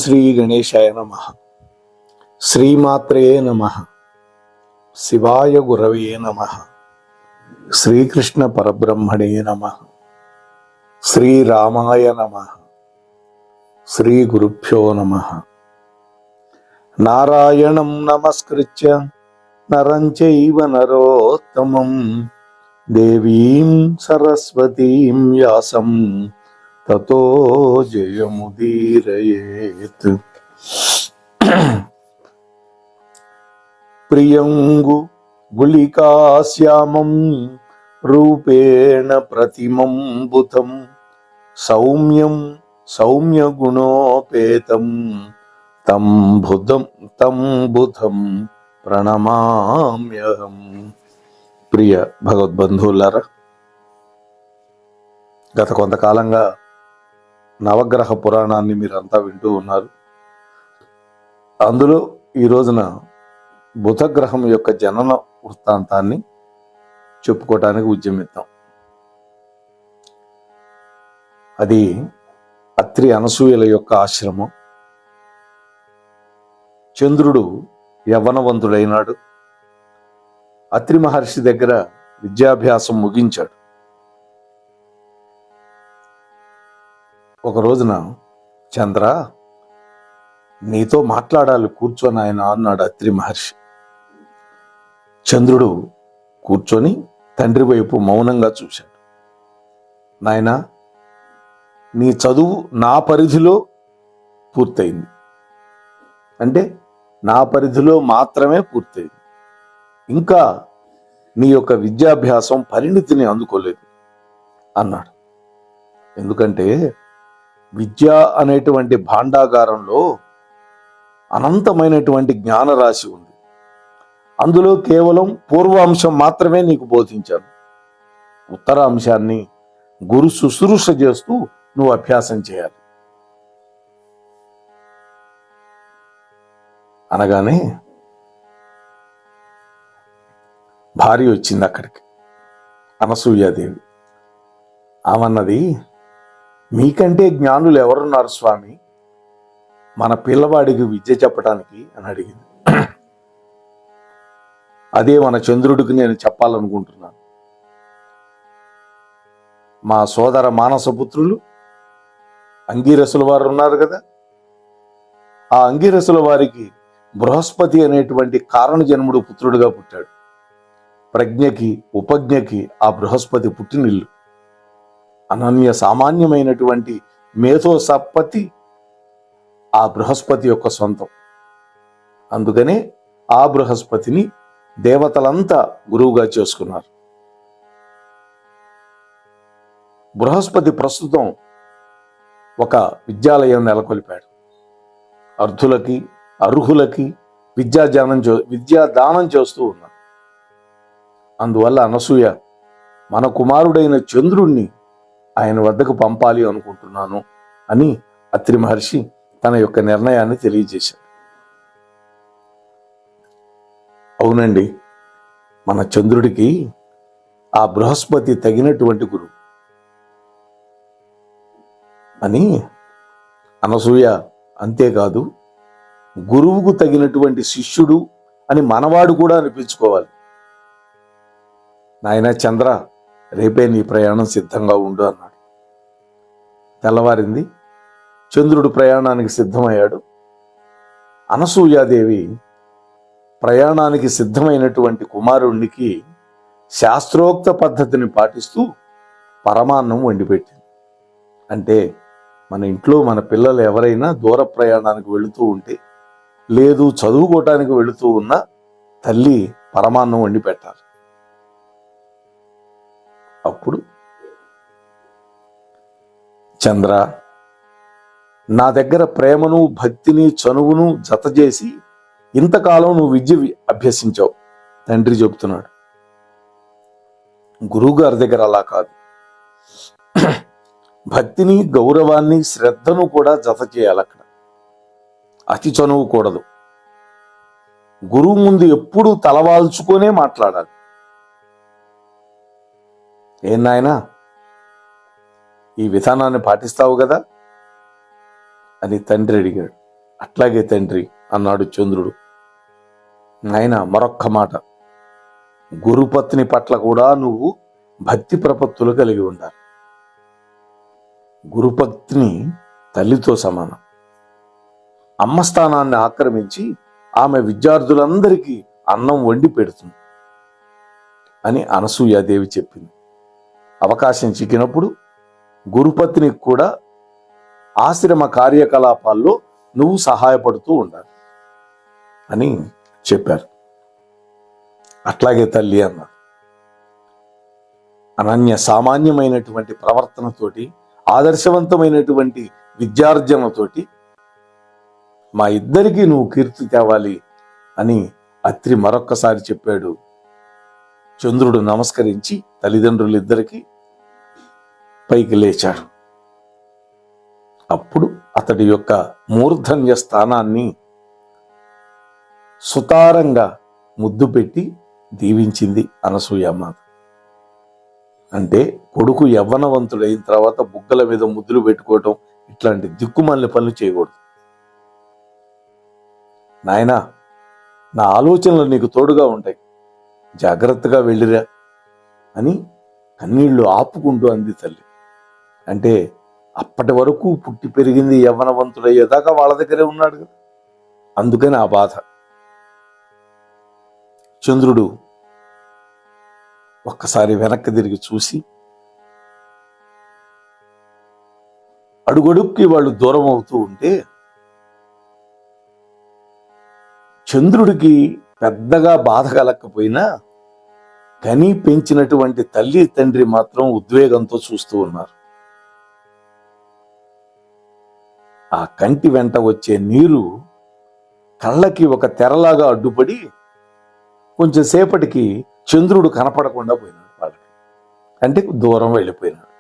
శ్రీ గణేశాయ నమః. శ్రీమాత్రే నమః. శివాయ గురవే నమః. శ్రీకృష్ణ పరబ్రహ్మణే నమః. శ్రీరామాయ నమః. శ్రీ గురుభ్యో నమః. నారాయణం నమస్కృత్య నరం చైవ నరోత్తమం దేవీం సరస్వతీం వ్యాసం తతో జయముదీరయేత్. ప్రియంగు గుళికాశ్యామం రూపేణ ప్రతిమం బుధం సౌమ్యం సౌమ్యగుణోపేతం తం బుధం ప్రణమామ్యహం. ప్రియ భగవద్బంధువులారా, గత కొంతకాలంగా నవగ్రహ పురాణాన్ని మీరంతా వింటూ ఉన్నారు. అందులో ఈ రోజున బుధగ్రహం యొక్క జనన వృత్తాంతాన్ని చెప్పుకోవటానికి ఉద్యమిద్దాం. అది అత్రి అనసూయల యొక్క ఆశ్రమం. చంద్రుడు యవ్వనవంతుడైనాడు. అత్రి మహర్షి దగ్గర విద్యాభ్యాసం ముగించాడు. ఒక రోజున, చంద్ర, నీతో మాట్లాడాలి, కూర్చొని ఆయన అన్నాడు అత్రి మహర్షి. చంద్రుడు కూర్చొని తండ్రి వైపు మౌనంగా చూశాడు. నాయనా, నీ చదువు నా పరిధిలో పూర్తయింది, అంటే నా పరిధిలో మాత్రమే పూర్తయింది. ఇంకా నీ యొక్క విద్యాభ్యాసం పరిణితిని అందుకోలేదు అన్నాడు. ఎందుకంటే విద్య అనేటువంటి భాండాగారంలో అనంతమైనటువంటి జ్ఞానరాశి ఉంది. అందులో కేవలం పూర్వాంశం మాత్రమే నీకు బోధించాను. ఉత్తరాంశాన్ని గురు శుశ్రూష చేస్తూ నువ్వు అభ్యాసం చేయాలి అనగానే భార్య వచ్చింది అక్కడికి, అనసూయాదేవి. ఆమన్నది, మీకంటే జ్ఞానులు ఎవరున్నారు స్వామి, మన పిల్లవాడికి విద్య చెప్పడానికి అని అడిగింది. అదే మన చంద్రుడికి నేను చెప్పాలనుకుంటున్నాను. మా సోదర మానసపుత్రులు అంగీరసుల వారు ఉన్నారు కదా, ఆ అంగీరసుల వారికి బృహస్పతి అనేటువంటి కారణజన్ముడు పుత్రుడిగా పుట్టాడు. ప్రజ్ఞకి ఉపజ్ఞకి ఆ బృహస్పతి పుట్టినిల్లు. అనన్య సామాన్యమైనటువంటి మేధో సంపత్తి ఆ బృహస్పతి యొక్క సొంతం. అందుకనే ఆ బృహస్పతిని దేవతలంతా గురువుగా చేసుకున్నారు. బృహస్పతి ప్రస్తుతం ఒక విద్యాలయం నెలకొల్పాడు. అర్ధులకి అర్హులకి విద్యాదానం చేస్తూ ఉన్నాడు. అందువల్ల అనసూయ, మన కుమారుడైన చంద్రుణ్ణి ఆయన వద్దకు పంపాలి అనుకుంటున్నాను అని అత్రి మహర్షి తన యొక్క నిర్ణయాన్ని తెలియజేశాడు. అవునండి, మన చంద్రుడికి ఆ బృహస్పతి తగినటువంటి గురువు అని అనసూయ. అంతేకాదు, గురువుకు తగినటువంటి శిష్యుడు అని మనవాడు కూడా అనిపించుకోవాలి. నాయనా చంద్ర, రేపే నీ ప్రయాణం సిద్ధంగా ఉండు అన్నాడు. తెల్లవారింది. చంద్రుడు ప్రయాణానికి సిద్ధమయ్యాడు. అనసూయాదేవి ప్రయాణానికి సిద్ధమైనటువంటి కుమారుడికి శాస్త్రోక్త పద్ధతిని పాటిస్తూ పరమాన్నం వండిపెట్టింది. అంటే మన ఇంట్లో మన పిల్లలు ఎవరైనా దూర ప్రయాణానికి వెళుతూ ఉంటే, లేదు చదువుకోవటానికి వెళుతూ ఉన్న తల్లి పరమాన్నం వండి పెట్టాలి. అప్పుడు, చంద్ర, నా దగ్గర ప్రేమను భక్తిని చనువును జత చేసి ఇంతకాలం నువ్వు విద్య అభ్యసించావు, తండ్రి చెబుతున్నాడు. గురువుగారి దగ్గర అలా కాదు. భక్తిని, గౌరవాన్ని, శ్రద్ధను కూడా జత చేయాలి. అక్కడ అతి చనువు కూడదు. గురువు ముందు ఎప్పుడూ తలవాల్చుకొనే మాట్లాడాలి. ఏం నాయనా, ఈ విధానాన్ని పాటిస్తావు కదా అని తండ్రి అడిగాడు. అట్లాగే తండ్రి అన్నాడు చంద్రుడు. నాయన మరొక్క మాట, గురుపత్ని పట్ల కూడా నువ్వు భక్తి ప్రపత్తులు కలిగి ఉండాలి. గురుపత్ని తల్లితో సమానం. అమ్మ స్థానాన్ని ఆక్రమించి ఆమె విద్యార్థులందరికీ అన్నం వండి పెడుతుంది అని అనసూయాదేవి చెప్పింది. అవకాశం చిక్కినప్పుడు గురుపత్నికి కూడా ఆశ్రమ కార్యకలాపాల్లో నువ్వు సహాయపడుతూ ఉండాలి అని చెప్పారు. అట్లాగే తల్లి అన్నారు. అనన్య సామాన్యమైనటువంటి ప్రవర్తనతోటి, ఆదర్శవంతమైనటువంటి విద్యార్జనతోటి మా ఇద్దరికీ నువ్వు కీర్తి తేవాలి అని అత్రి మరొక్కసారి చెప్పాడు. చంద్రుడు నమస్కరించి తల్లిదండ్రులిద్దరికీ పైకి లేచాడు. అప్పుడు అతడి యొక్క మూర్ధన్య స్థానాన్ని సుతారంగా ముద్దు పెట్టి దీవించింది అనసూయమ్మ. అంటే కొడుకు యవ్వనవంతుడైన తర్వాత బుగ్గల మీద ముద్దులు పెట్టుకోవటం, ఇట్లాంటి దిక్కుమాలిన పనులు చేయకూడదు. నాయనా, నా ఆలోచనలు నీకు తోడుగా ఉంటాయి, జాగ్రత్తగా వెళ్ళిరా అని కన్నీళ్లు ఆపుకుంటూ అంది తల్లి. అంటే అప్పటి వరకు పుట్టి పెరిగింది యవ్వనవంతుడయ్యేదాకా వాళ్ళ దగ్గరే ఉన్నాడు కదా, అందుకని ఆ బాధ. చంద్రుడు ఒక్కసారి వెనక్కి తిరిగి చూసి అడుగడుక్కి వాళ్ళు దూరం అవుతూ ఉంటే చంద్రుడికి పెద్దగా బాధ కలగకపోయినా కని పెంచినటువంటి తల్లి తండ్రి మాత్రం ఉద్వేగంతో చూస్తూ ఉన్నారు. ఆ కంటి వెంట వచ్చే నీరు కళ్ళకి ఒక తెరలాగా అడ్డుపడి కొంచెం సేపటికి చంద్రుడు కనపడకుండా పోయినాడు వాళ్ళకి. అంటే దూరం వెళ్ళిపోయినాడు.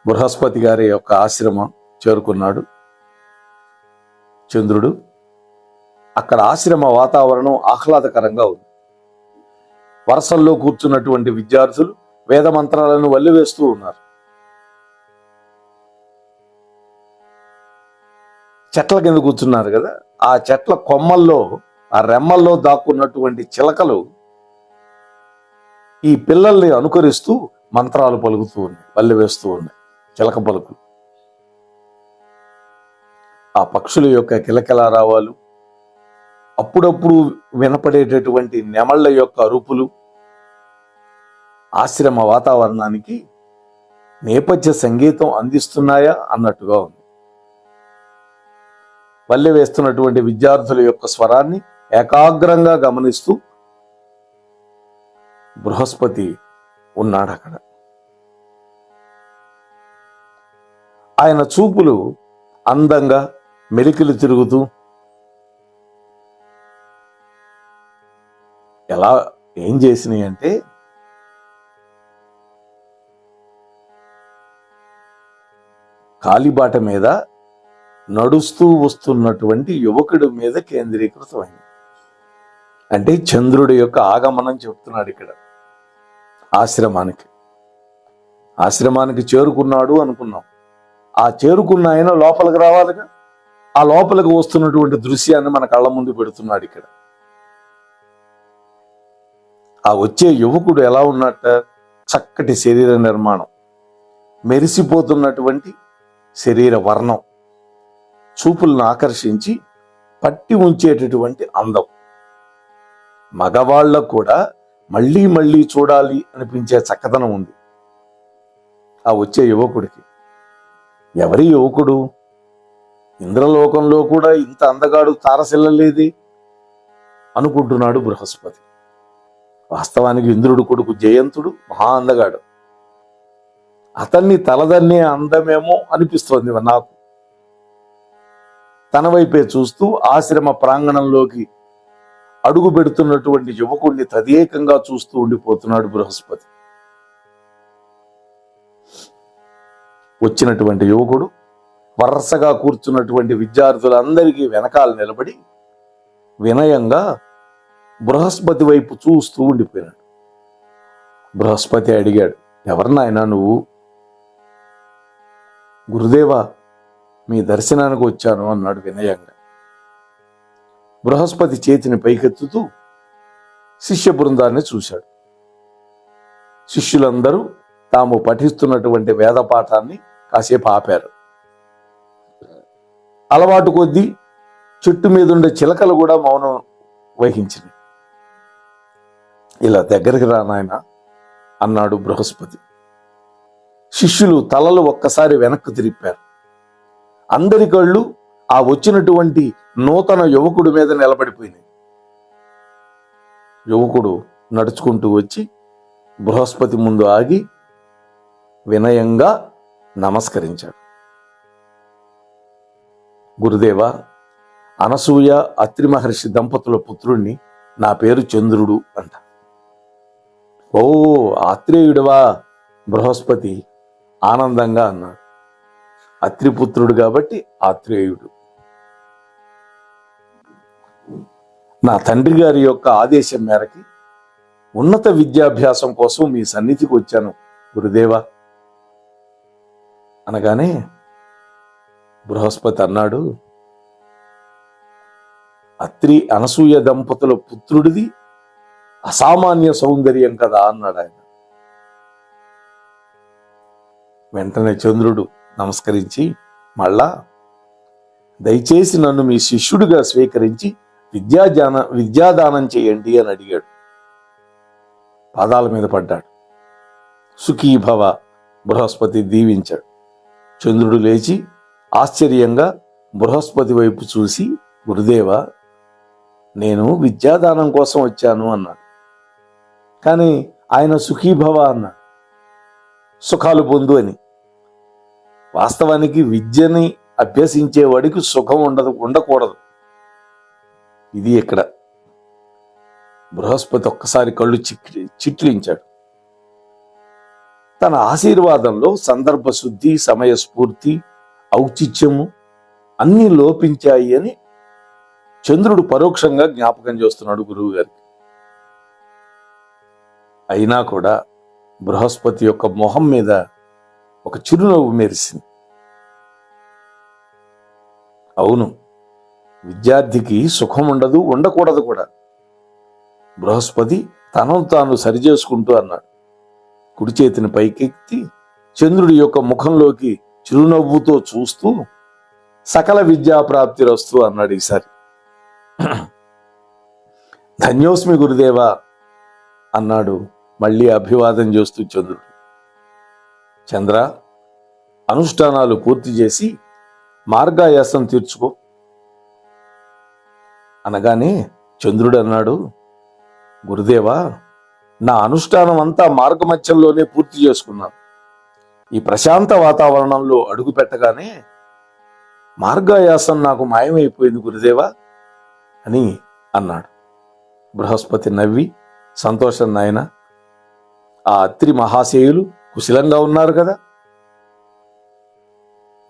బృహస్పతి గారి యొక్క ఆశ్రమం చేరుకున్నాడు చంద్రుడు. అక్కడ ఆశ్రమ వాతావరణం ఆహ్లాదకరంగా ఉంది. వరసల్లో కూర్చున్నటువంటి విద్యార్థులు వేద మంత్రాలను వల్లివేస్తూ ఉన్నారు. చెట్ల కింద కూర్చున్నారు కదా, ఆ చెట్ల కొమ్మల్లో, ఆ రెమ్మల్లో దాక్కున్నటువంటి చిలకలు ఈ పిల్లల్ని అనుకరిస్తూ మంత్రాలు పలుకుతూ ఉన్నాయి, వల్లివేస్తూ ఉన్నాయి చిలక పలుకులు. ఆ పక్షుల యొక్క కిలకిలారావాలు, అప్పుడప్పుడు వినపడేటటువంటి నెమళ్ల యొక్క అరుపులు ఆశ్రమ వాతావరణానికి నేపథ్య సంగీతం అందిస్తున్నాయా అన్నట్టుగా ఉంది. వల్లె వేస్తున్నటువంటి విద్యార్థుల యొక్క స్వరాన్ని ఏకాగ్రంగా గమనిస్తూ బృహస్పతి ఉన్నాడు అక్కడ. ఆయన చూపులు అందంగా మెలికలు తిరుగుతూ ఎలా ఏం చేసినాయి అంటే, కాలిబాట మీద నడుస్తూ వస్తున్నటువంటి యువకుడి మీద కేంద్రీకృతమైంది. అంటే చంద్రుడి యొక్క ఆగమనం చెప్తున్నాడు ఇక్కడ. ఆశ్రమానికి చేరుకున్నాడు అనుకున్నాం. ఆ చేరుకున్న ఆయన లోపలికి రావాలిగా. ఆ లోపలికి వస్తున్నటువంటి దృశ్యాన్ని మన కళ్ళ ముందు పెడుతున్నాడు ఇక్కడ. ఆ వచ్చే యువకుడు ఎలా ఉన్నట్ట? చక్కటి శరీర నిర్మాణం, మెరిసిపోతున్నటువంటి శరీర వర్ణం, చూపులను ఆకర్షించి పట్టి ఉంచేటటువంటి అందం, మగవాళ్ళకు కూడా మళ్ళీ మళ్ళీ చూడాలి అనిపించే చక్కదనం ఉంది ఆ వచ్చే యువకుడికి. ఎవరి యువకుడు? ఇంద్రలోకంలో కూడా ఇంత అందగాడు తారసిల్లలేది అనుకుంటున్నాడు బృహస్పతి. వాస్తవానికి ఇంద్రుడు కొడుకు జయంతుడు మహా అందగాడు. అతన్ని తలదన్నే అందమేమో అనిపిస్తోంది నాకు. తన వైపే చూస్తూ ఆశ్రమ ప్రాంగణంలోకి అడుగు పెడుతున్నటువంటి యువకుడిని తదేకంగా చూస్తూ ఉండిపోతున్నాడు బృహస్పతి. వచ్చినటువంటి యువకుడు వరుసగా కూర్చున్నటువంటి విద్యార్థులందరికీ వెనకాల నిలబడి వినయంగా బృహస్పతి వైపు చూస్తూ ఉండిపోయినాడు. బృహస్పతి అడిగాడు, ఎవరు నాయనా నువ్వు గురుదేవా, మీ దర్శనానికి వచ్చాను అన్నాడు వినయంగా. బృహస్పతి చేతిని పైకెత్తుతూ శిష్య బృందాన్ని చూశాడు. శిష్యులందరూ తాము పఠిస్తున్నటువంటి వేద పాఠాన్ని కాసేపు ఆపారు. అలవాటు కొద్దీ చెట్టు మీదుండే చిలకలు కూడా మౌనం వహించినాయి. ఇలా దగ్గరికి రా నాయనా అన్నాడు బృహస్పతి. శిష్యులు తలలు ఒక్కసారి వెనక్కు తిరిపారు. అందరి కళ్ళు ఆ వచ్చినటువంటి నూతన యువకుడి మీద నిలబడిపోయినాయి. యువకుడు నడుచుకుంటూ వచ్చి బృహస్పతి ముందు ఆగి వినయంగా నమస్కరించాడు. గురుదేవా, అనసూయ అత్రి మహర్షి దంపతుల పుత్రుణ్ణి, నా పేరు చంద్రుడు అంట. ఓ, ఆత్రేయుడివా? బృహస్పతి ఆనందంగా అన్నాడు. అత్రిపుత్రుడు కాబట్టి ఆత్రేయుడు. నా తండ్రి గారి యొక్క ఆదేశం మేరకి ఉన్నత విద్యాభ్యాసం కోసం మీ సన్నిధికి వచ్చాను గురుదేవా అనగానే బృహస్పతి అన్నాడు, అత్రి అనసూయ దంపతుల పుత్రుడిది అసామాన్య సౌందర్యం కదా అన్నాడు ఆయన. వెంటనే చంద్రుడు నమస్కరించి మళ్ళా, దయచేసి నన్ను మీ శిష్యుడిగా స్వీకరించి విద్యాదానం చేయండి అని అడిగాడు. పాదాల మీద పడ్డాడు. సుఖీభవ బృహస్పతి దీవించాడు. చంద్రుడు లేచి ఆశ్చర్యంగా బృహస్పతి వైపు చూసి, గురుదేవా, నేను విద్యాదానం కోసం వచ్చాను అన్నాడు. కానీ ఆయన సుఖీభవ అన్నాడు, సుఖాలు పొందు అని. వాస్తవానికి విద్యని అభ్యసించేవాడికి సుఖం ఉండకూడదు. ఇది ఇక్కడ. బృహస్పతి ఒక్కసారి కళ్ళు చిట్లించాడు. తన ఆశీర్వాదంలో సందర్భ శుద్ధి, సమయస్ఫూర్తి, ఔచిత్యము అన్నీ లోపించాయి అని చంద్రుడు పరోక్షంగా జ్ఞాపకం చేస్తున్నాడు గురువు గారికి. అయినా కూడా బృహస్పతి యొక్క మొహం మీద ఒక చిరునవ్వు మెరిసింది. అవును, విద్యార్థికి సుఖం ఉండకూడదు కూడా. బృహస్పతి తనను తాను సరిచేసుకుంటూ అన్నాడు. కుడి చేతిని పైకెత్తి చంద్రుడి యొక్క ముఖంలోకి చిరునవ్వుతో చూస్తూ, సకల విద్యాప్రాప్తి రస్తు అన్నాడు ఈసారి. ధన్యోస్మి గురుదేవా అన్నాడు మళ్ళీ అభివాదం చేస్తూ చంద్రుడు. చంద్ర, అనుష్ఠానాలు పూర్తి చేసి మార్గాయాసం తీర్చుకో అనగానే చంద్రుడు అన్నాడు, గురుదేవా, నా అనుష్ఠానం అంతా మార్గమధ్యంలోనే పూర్తి చేసుకున్నాను. ఈ ప్రశాంత వాతావరణంలో అడుగు పెట్టగానే మార్గాయాసం నాకు మాయమైపోయింది గురుదేవా అని అన్నాడు. బృహస్పతి నవ్వి, సంతోషం నాయన, ఆ అత్రి మహాశయులు కుశలంగా ఉన్నారు కదా?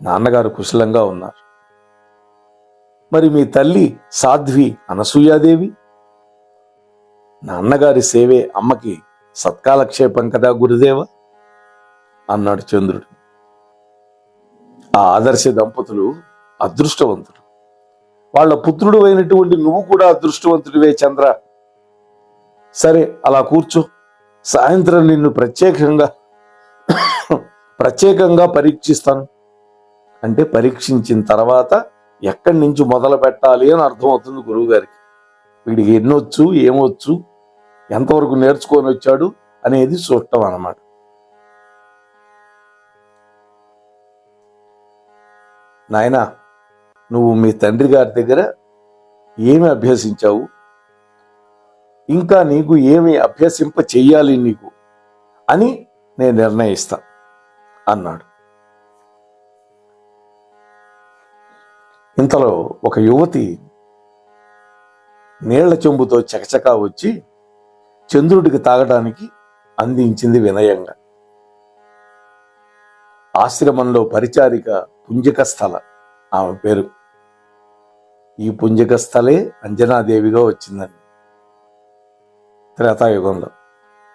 నాన్నగారు కుశలంగా ఉన్నారు. మరి మీ తల్లి సాధ్వి అనసూయాదేవి? నాన్నగారి సేవే అమ్మకి సత్కాలక్షేపం కదా గురుదేవ అన్నాడు చంద్రుడు. ఆ ఆదర్శ దంపతులు అదృష్టవంతులు. వాళ్ళ పుత్రుడు అయినటువంటి నువ్వు కూడా అదృష్టవంతుడివే చంద్ర. సరే, అలా కూర్చో. సాయంత్రం నిన్ను ప్రత్యేకంగా పరీక్షిస్తాను. అంటే పరీక్షించిన తర్వాత ఎక్కడి నుంచి మొదలు పెట్టాలి అని అర్థమవుతుంది గురువు గారికి. వీడికి ఎన్నొచ్చు, ఏమొచ్చు, ఎంతవరకు నేర్చుకొని వచ్చాడు అనేది చూడటం అన్నమాట. నాయనా, నువ్వు మీ తండ్రి గారి దగ్గర ఏమి అభ్యసించావు, ఇంకా నీకు ఏమి అభ్యసింప చెయ్యాలి నీకు అని నేను నిర్ణయిస్తా అన్నాడు. ఇంతలో ఒక యువతి నీళ్ల చెంబుతో చకచకా వచ్చి చంద్రుడికి తాగడానికి అందించింది వినయంగా. ఆశ్రమంలో పరిచారిక పుంజకస్థల ఆమె పేరు. ఈ పుంజకస్థలే అంజనాదేవిగా వచ్చిందండి. త్రేతాయుగంలో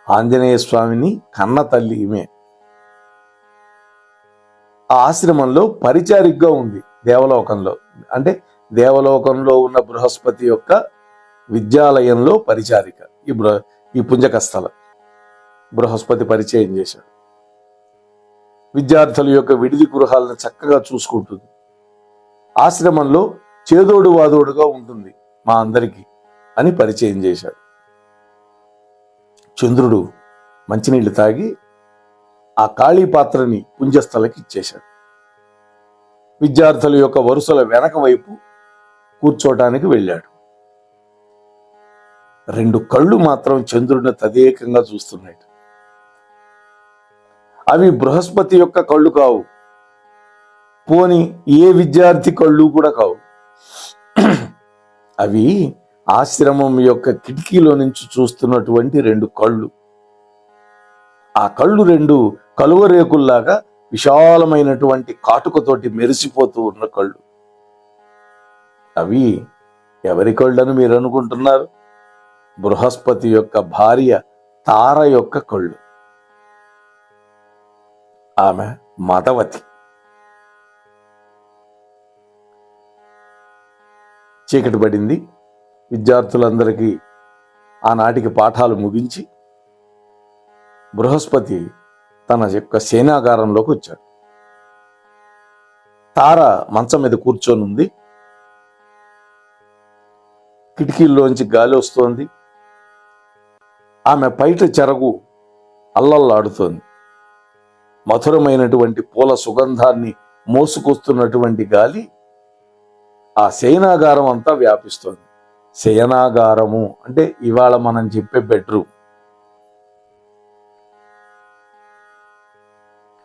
ఆంజనేయ స్వామిని కన్న తల్లి ఈమె. ఆ ఆశ్రమంలో పరిచారికగా ఉంది దేవలోకంలో. అంటే దేవలోకంలో ఉన్న బృహస్పతి యొక్క విద్యాలయంలో పరిచారిక ఈ పుంజకస్థల బృహస్పతి పరిచయం చేశాడు. విద్యార్థుల యొక్క విడిది గృహాలను చక్కగా చూసుకుంటుంది. ఆశ్రమంలో చేదోడు వాదోడుగా ఉంటుంది మా అందరికీ అని పరిచయం చేశాడు. చంద్రుడు మంచినీళ్లు తాగి ఆ ఖాళీ పాత్రని పుంజస్థలకి ఇచ్చేశాడు. విద్యార్థుల యొక్క వరుసల వెనక వైపు కూర్చోటానికి వెళ్ళాడు. 2 కళ్ళు మాత్రం చంద్రుడిని తదేకంగా చూస్తున్నాయి. అవి బృహస్పతి యొక్క కళ్ళు కావు, పోని ఏ విద్యార్థి కళ్ళు కూడా కావు. అవి ఆశ్రమం యొక్క కిటికీలో నుంచి చూస్తున్నటువంటి 2 కళ్ళు. ఆ కళ్ళు 2 కలువరేకుల్లాగా విశాలమైనటువంటి కాటుకతోటి మెరిసిపోతూ ఉన్న కళ్ళు. అవి ఎవరి కళ్ళని మీరు అనుకుంటున్నారు? బృహస్పతి యొక్క భార్య తార యొక్క కళ్ళు. ఆమె మదవతి. చీకటి పడింది. విద్యార్థులందరికీ ఆనాటికి పాఠాలు ముగించి బృహస్పతి తన యొక్క సేనాగారంలోకి వచ్చాడు. తార మంచం మీద కూర్చొని ఉంది. కిటికీల్లోంచి గాలి వస్తోంది. ఆమె పైట చెరగు అల్లల్లాడుతోంది. మధురమైనటువంటి పూల సుగంధాన్ని మోసుకొస్తున్నటువంటి గాలి ఆ శయనాగారం అంతా వ్యాపిస్తోంది. శయనాగారము అంటే ఇవాళ మనం చెప్పే బెడ్రూమ్.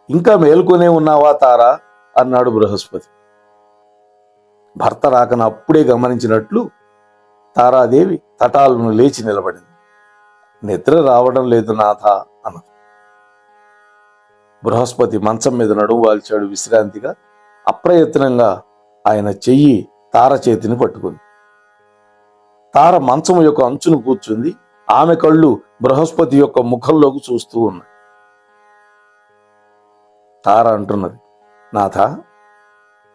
ఇంకా మేల్కొనే ఉన్నావా తారా అన్నాడు బృహస్పతి. భర్త రాకను అప్పుడే గమనించినట్లు తారాదేవి తటాలను లేచి నిలబడింది. నిద్ర రావడం లేదు నాథ అన్నది. బృహస్పతి మంచం మీద నడుము వాల్చాడు విశ్రాంతిగా. అప్రయత్నంగా ఆయన చెయ్యి తార చేతిని పట్టుకుంది. తార మంచం యొక్క అంచును కూర్చుంది. ఆమె కళ్ళు బృహస్పతి యొక్క ముఖంలోకి చూస్తూ ఉన్నాయి. తార అంటున్నది, నాథ,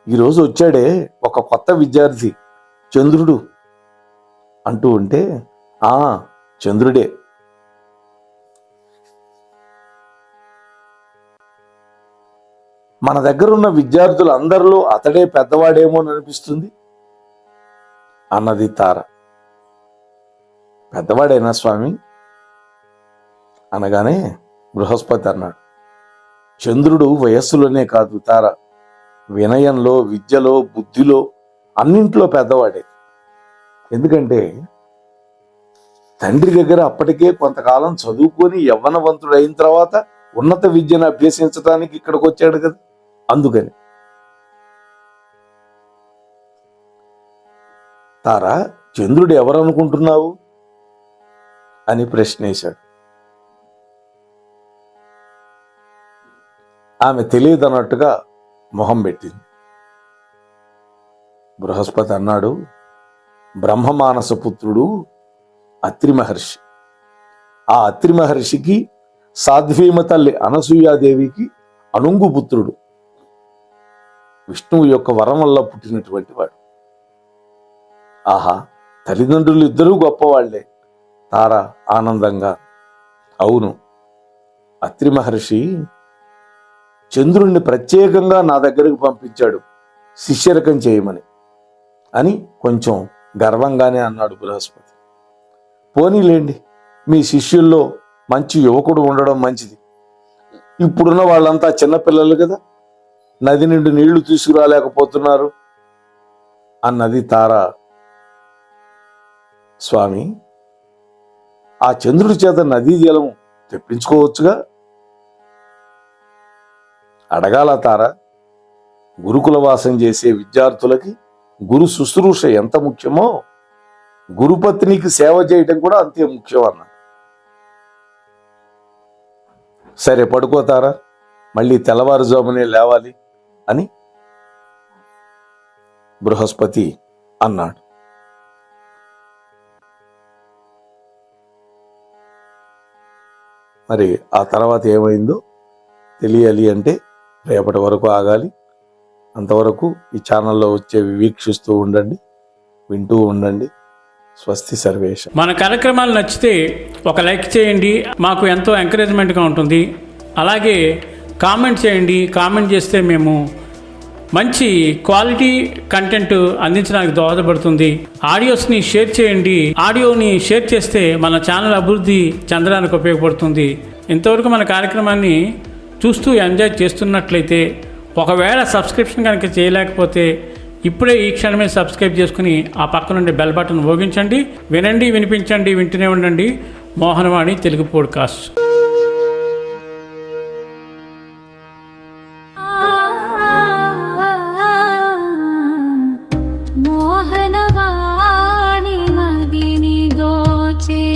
ఈరోజు వచ్చాడే ఒక కొత్త విద్యార్థి చంద్రుడు అంటూ ఉంటే, ఆ చంద్రుడే. మన దగ్గరున్న విద్యార్థులందరిలో అతడే పెద్దవాడేమో అనిపిస్తుంది అన్నది తార. పెద్దవాడేనా స్వామి అనగానే బృహస్పతి అన్నాడు, చంద్రుడు వయస్సులోనే కాదు తార, వినయంలో, విద్యలో, బుద్ధిలో అన్నింట్లో పెద్దవాడే. ఎందుకంటే తండ్రి దగ్గర అప్పటికే కొంతకాలం చదువుకొని యవ్వనవంతుడైన తర్వాత ఉన్నత విద్యను అభ్యసించడానికి ఇక్కడికి వచ్చాడు కదా, అందుకని. తారా, చంద్రుడు ఎవరనుకుంటున్నావు అని ప్రశ్నేశాడు. ఆమె తెలియదన్నట్టుగా మొహం పెట్టింది. బృహస్పతి అన్నాడు, బ్రహ్మమానస పుత్రుడు అత్రి మహర్షి. ఆ అత్రి మహర్షికి సాధ్వీమ తల్లి అనసూయాదేవికి అనుంగు పుత్రుడు. విష్ణువు యొక్క వరం వల్ల పుట్టినటువంటి వాడు. ఆహా, తల్లిదండ్రులు ఇద్దరూ గొప్పవాళ్లే. తార ఆనందంగా, అవును, అత్రి మహర్షి చంద్రుణ్ణి ప్రత్యేకంగా నా దగ్గరకు పంపించాడు శిష్యరకం చేయమని అని కొంచెం గర్వంగానే అన్నాడు బృహస్పతి. పోనీలేండి, మీ శిష్యుల్లో మంచి యువకుడు ఉండడం మంచిది. ఇప్పుడున్న వాళ్ళంతా చిన్నపిల్లలు కదా, నది నుండి నీళ్లు తీసుకురాలేకపోతున్నారు అన్నది తార. స్వామి, ఆ చంద్రుడి చేత నదీ జలం తెప్పించుకోవచ్చుగా అడగాల తార. గురుకుల వాసం చేసే విద్యార్థులకి గురు శుశ్రూష ఎంత ముఖ్యమో గురుపత్నికి సేవ చేయటం కూడా అంతే ముఖ్యం అన్న. సరే పడుకోతారా, మళ్ళీ తెల్లవారుజామునే లేవాలి అని బృహస్పతి అన్నాడు. మరి ఆ తర్వాత ఏమైందో తెలియాలి అంటే రేపటి వరకు ఆగాలి. అంతవరకు ఈ ఛానల్లో వచ్చేవి వీక్షిస్తూ ఉండండి, వింటూ ఉండండి. స్వస్తి సర్వేష. మన కార్యక్రమాలు నచ్చితే ఒక లైక్ చేయండి, మాకు ఎంతో ఎంకరేజ్మెంట్గా ఉంటుంది. అలాగే కామెంట్ చేయండి. కామెంట్ చేస్తే మేము మంచి క్వాలిటీ కంటెంట్ అందించడానికి దోహదపడుతుంది. ఆడియోస్ని షేర్ చేయండి. ఆడియోని షేర్ చేస్తే మన ఛానల్ అభివృద్ధి చెందడానికి ఉపయోగపడుతుంది. ఇంతవరకు మన కార్యక్రమాన్ని చూస్తూ ఎంజాయ్ చేస్తున్నట్లయితే, ఒకవేళ సబ్స్క్రిప్షన్ కనుక చేయలేకపోతే ఇప్పుడే ఈ క్షణమే సబ్స్క్రైబ్ చేసుకుని ఆ పక్క నుండి బెల్ బటన్ మోగించండి. వినండి, వినిపించండి, వింటూనే ఉండండి మోహనవాణి తెలుగు పోడ్కాస్ట్. మోహనవాణి మదిని దోచే